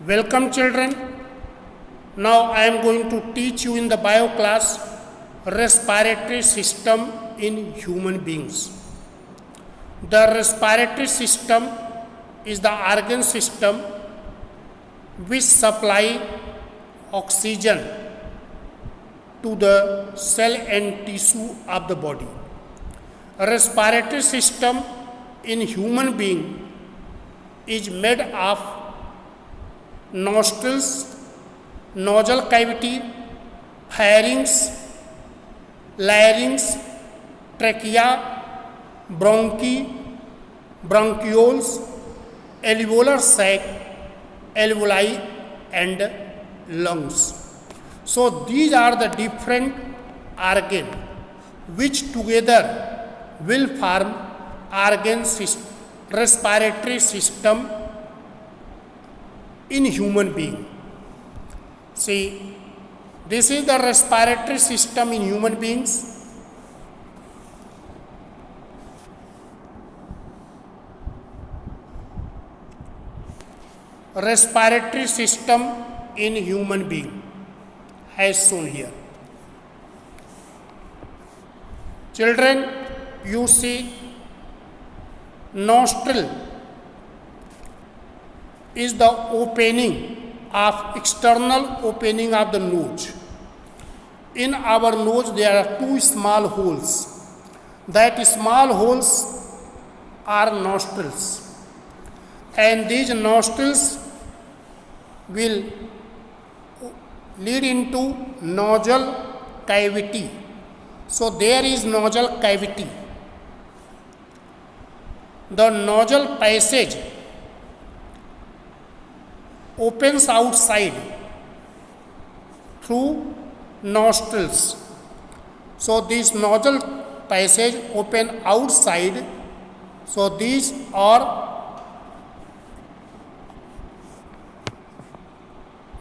Welcome children. Now I am going to teach you in the bio class respiratory system in human beings. The respiratory system is the organ system which supply oxygen to the cell and tissue of the body. A respiratory system in human being is made of nostrils, nasal cavity, pharynx, larynx, trachea, bronchi, bronchioles, alveolar sac, alveoli and lungs. So these are the different organs which together will form respiratory system in human being. See, this is the respiratory system in human beings. Respiratory system in human being as shown here. Children, you see nostril is the opening of external opening of the nose. In our nose there are two small holes. That small holes are nostrils, and these nostrils will lead into nasal cavity. So there is nasal cavity. The nasal passage opens outside through nostrils. So this nasal passage open outside. So these are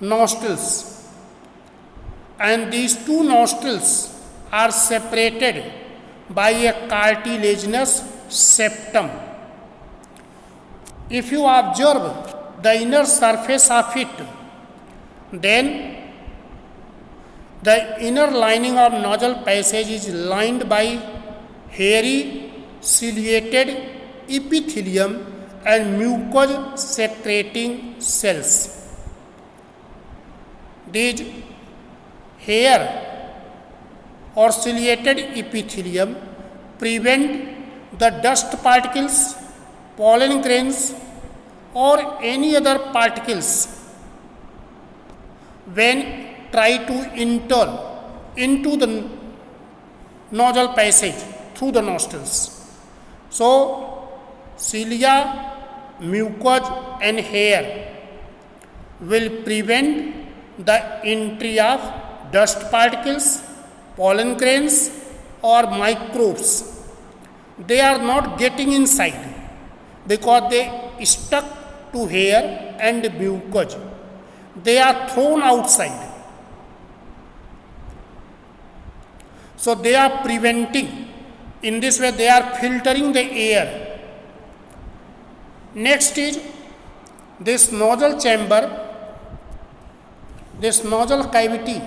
nostrils, and these two nostrils are separated by a cartilaginous septum. If you observe the inner surface of it, then the inner lining of nasal passage is lined by hairy ciliated epithelium and mucus secreting cells. These hair or ciliated epithelium prevent the dust particles, pollen grains or any other particles when try to enter into the nasal passage through the nostrils. So cilia, mucus and hair will prevent the entry of dust particles, pollen grains or microbes. They are not getting inside because they stuck to hair and mucus. They are thrown outside. So they are preventing. In this way they are filtering the air. Next is this nasal chamber. This nasal cavity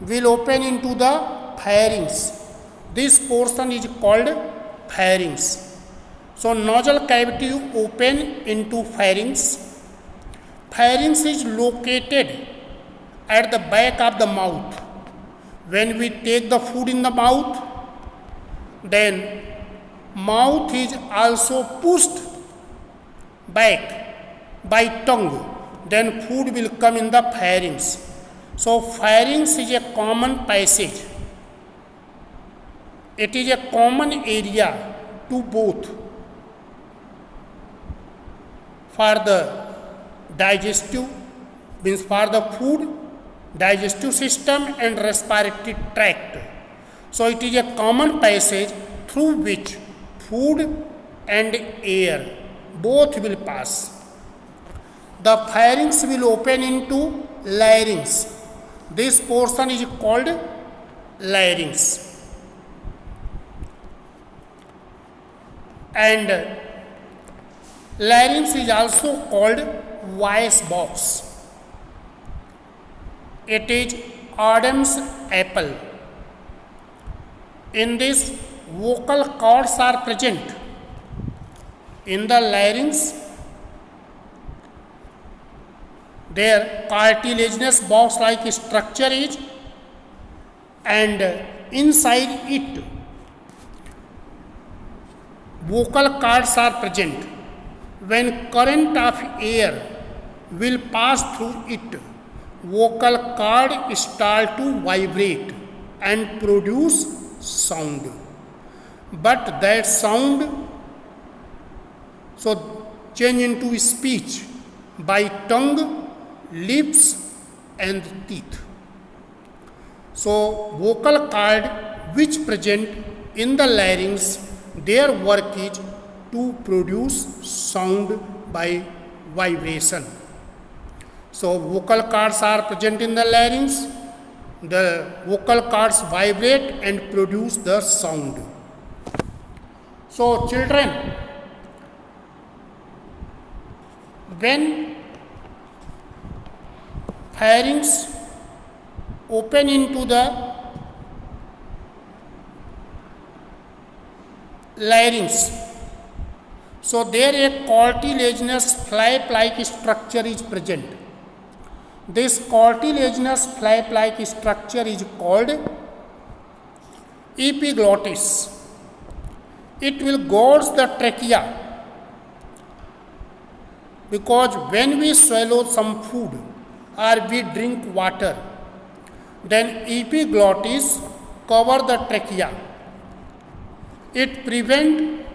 will open into the pharynx. This portion is called pharynx. So nasal cavity open into pharynx. Pharynx is located at the back of the mouth. When we take the food in the mouth, then mouth is also pushed back by tongue. Then food will come in the pharynx. So pharynx is a common passage. It is a common area to both for the digestive, means for the food, digestive system and respiratory tract. So it is a common passage through which food and air both will pass. The pharynx will open into larynx. This portion is called larynx. And larynx is also called voice box. It is Adam's apple. In this, vocal cords are present. In the larynx, their cartilaginous box-like structure is, and inside it, vocal cords are present. When current of air will pass through it, vocal cord start to vibrate and produce sound. But that sound change into speech by tongue, lips and teeth. So vocal cord which present in the larynx, their work is to produce sound by vibration. So vocal cords are present in the larynx, the vocal cords vibrate and produce the sound. So children, when pharynx open into the larynx, so there a cartilaginous flap-like structure is present. This cartilaginous flap-like structure is called epiglottis. It will gauge the trachea, because when we swallow some food or we drink water, then epiglottis cover the trachea. It prevents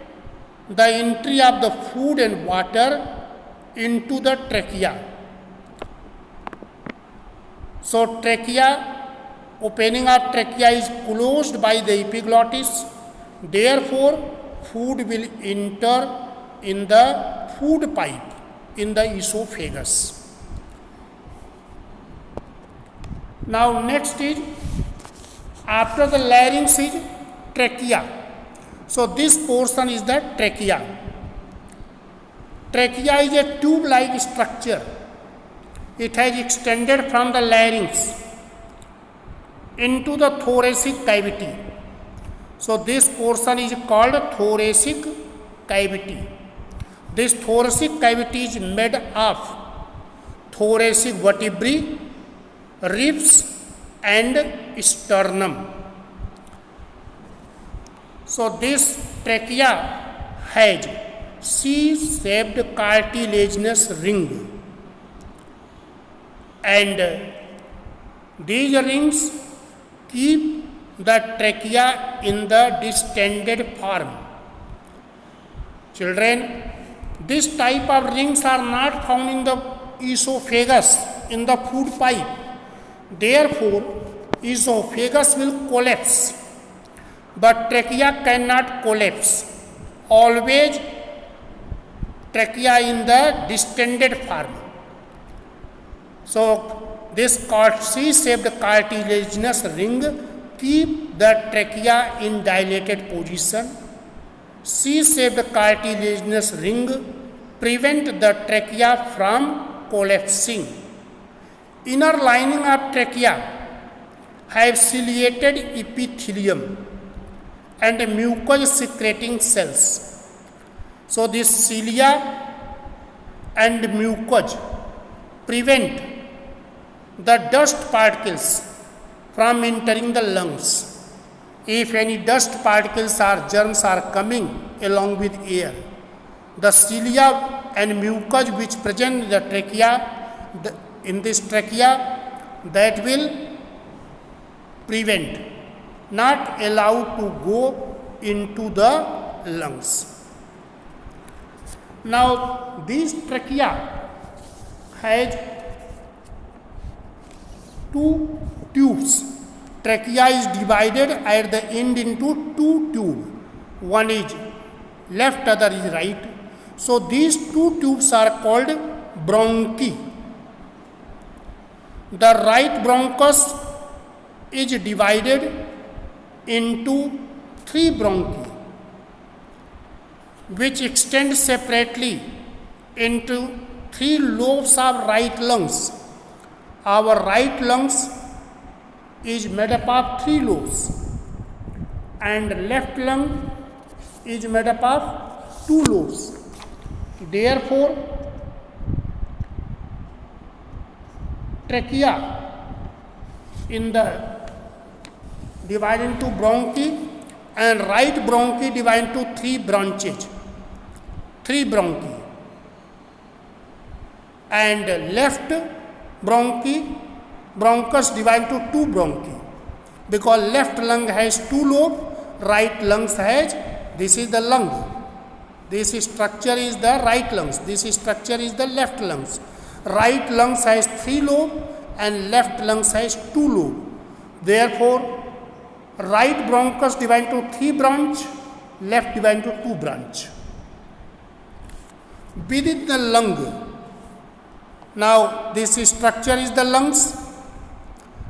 the entry of the food and water into the trachea. So opening of trachea is closed by the epiglottis. Therefore, food will enter in the food pipe, in the esophagus. Now next is, after the larynx is trachea. So this portion is the trachea. Trachea is a tube-like structure. It has extended from the larynx into the thoracic cavity. So this portion is called thoracic cavity. This thoracic cavity is made of thoracic vertebrae, ribs and sternum. So this trachea has C-shaped cartilaginous ring, and these rings keep the trachea in the distended form. Children, this type of rings are not found in the esophagus, in the food pipe. Therefore, esophagus will collapse, but trachea cannot collapse. Always trachea in the distended form. So this C-shaped cartilaginous ring keep the trachea in dilated position. C-shaped cartilaginous ring prevent the trachea from collapsing. Inner lining of trachea have ciliated epithelium and mucus secreting cells. So this cilia and mucus prevent the dust particles from entering the lungs. If any dust particles or germs are coming along with air, the cilia and mucus which present in the trachea, in this trachea, that will prevent, not allowed to go into the lungs. Now this trachea has two tubes. Trachea is divided at the end into two tubes. One is left, other is right. So these two tubes are called bronchi. The right bronchus is divided into three bronchi, which extend separately into three lobes of right lungs. our right lungs is made up of 3 lobes and left lung is made up of 2 lobes. Therefore, trachea in the divided into bronchi and right bronchi divided into 3 branches, 3 bronchi, and left bronchus divided into 2 bronchi, because left lung has 2 lobes, right lungs has, this is the lung, this structure is the right lungs, this structure is the left lungs. Right lungs has 3 lobes and left lungs has 2 lobes. Therefore, right bronchus divided into 3 branch, left divided into 2 branch. Within the lung, now this structure is the lungs.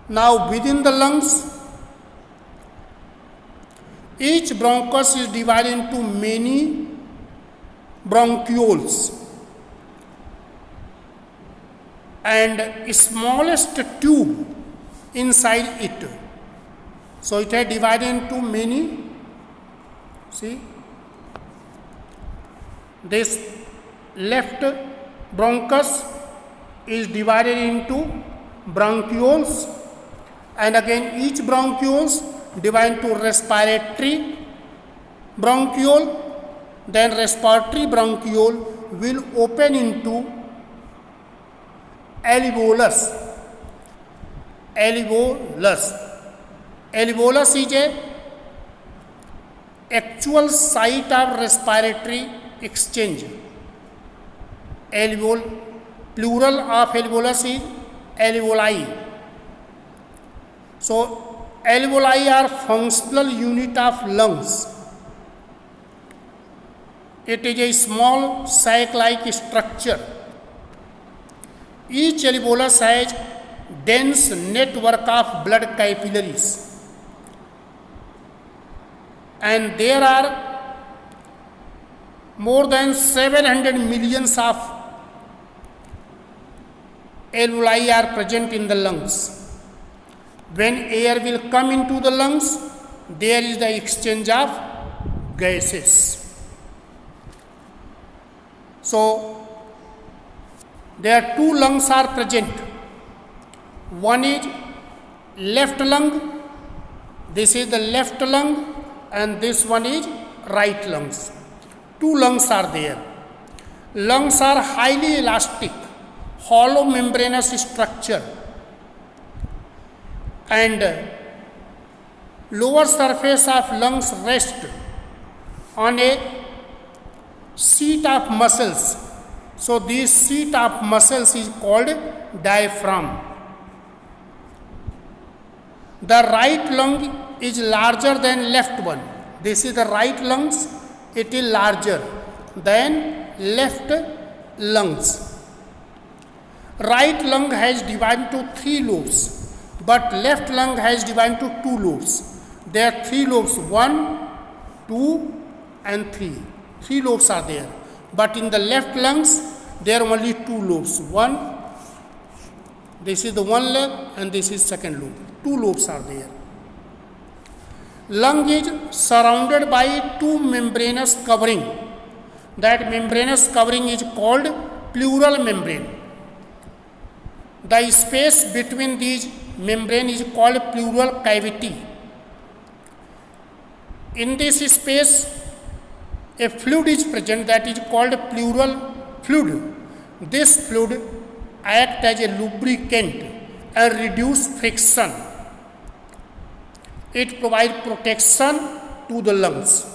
Now within the lungs, each bronchus is divided into many bronchioles, and smallest tube inside it. So it is divided into many. See, this left bronchus is divided into bronchioles, and again each bronchioles divided into respiratory bronchiole, then respiratory bronchiole will open into alveolus. Alveolus is a actual site of respiratory exchange. Alveol, plural of alveolus is alveoli. So alveoli are functional unit of lungs. It is a small sac-like structure. Each alveolus has dense network of blood capillaries, and there are more than 700 millions of alveoli are present in the lungs. When air will come into the lungs, there is the exchange of gases. So there 2 lungs are present. One is left lung, this is the left lung, and this one is right lungs. 2 lungs are there. Lungs are highly elastic, hollow membranous structure, and lower surface of lungs rest on a sheet of muscles. So this sheet of muscles is called diaphragm. The right lung is larger than left one. This is the right lungs, it is larger than left lungs. Right lung has divided to 3 lobes, but left lung has divided to 2 lobes. There are 3 lobes, 1, 2 and 3. 3 lobes are there. But in the left lungs, there are only 2 lobes. One, this is the one lobe and this is second lobe. 2 lobes are there. Lung is surrounded by 2 membranous covering. That membranous covering is called pleural membrane. The space between these membrane is called pleural cavity. In this space, a fluid is present that is called pleural fluid. This fluid acts as a lubricant and reduce friction. It provides protection to the lungs.